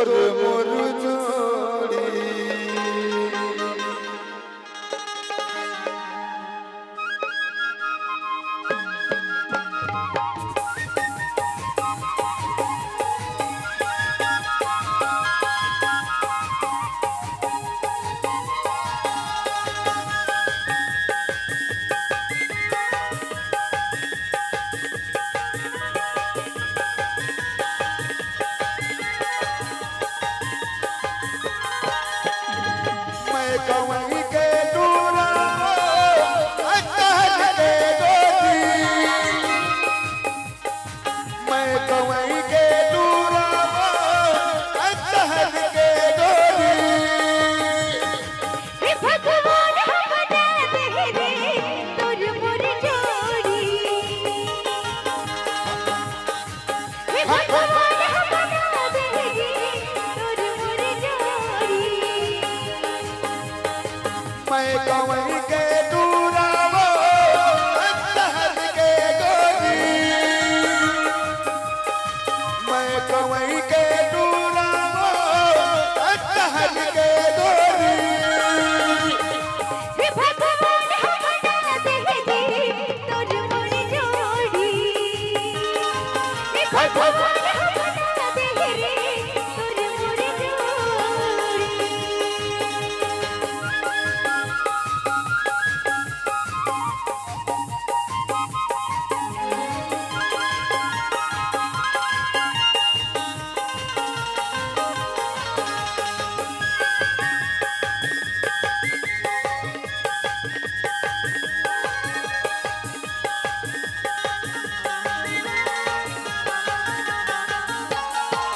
তোর মোর জড়ি कवई के दूरा अटहर के गोदी मैं कवई के दूरा अटहर के गोदी हे भगवान हमरा दे रे तोर मोर जोड़ी हे भगवान हमरा दे रे तोर मोर जोड़ी मैं कवई के दूरा अटहर के गोदी मैं कवई के दूरा अटहर के गोदी हे भगवान हमरा दे रे तोर मोर जोड़ी हे भगवान हमरा दे रे तोर मोर जोड़ी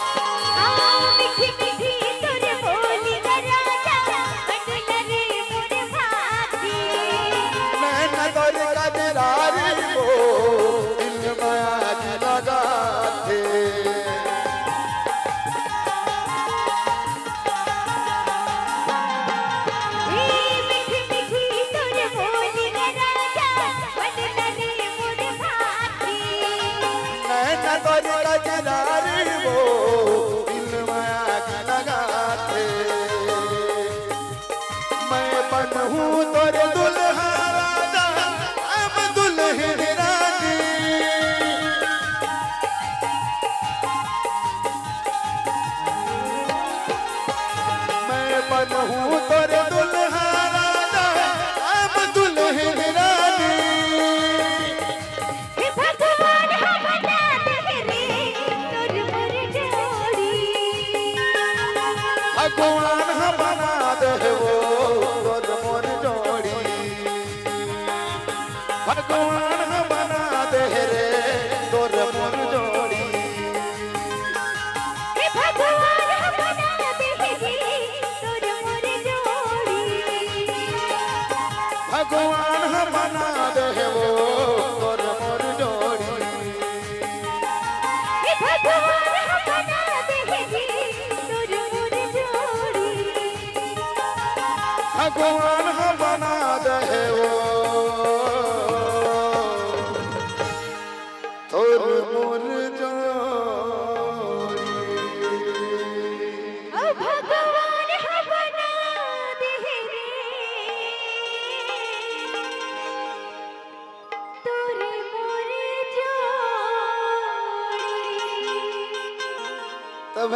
मीठी मीठी तोर बोली राजा बंडल रे मोर भाती मैं न तोर कजरारी को दिल में आज लगा थे मीठी मीठी तोर बोली राजा बंडल रे मोर भाती मैं न तोर कजरारी को दिल में आज लगा थे मैं बनूं तोर दुल्हा राजा अब दुल्हन रानी मैं बनूं तोर दुल्हा राजा अब दुल्हन रानी हे भगवान हमरा दे रे तोर मोर जोड़ी भगवान बना दे वो तोर मोर जोड़ी भगवान बना दे रे तोर मोर जोड़ी हे भगवान हमरा दे रे तोर मोर जोड़ी भगवान बना दे वो तोर मोर जोड़ी हे भगवान हमरा दे रे तोर मोर जोड़ी भगवान बना दे वो तोर मोर जोड़ी ओ भगवान हमरा दे रे तोर मोर जोड़ी तब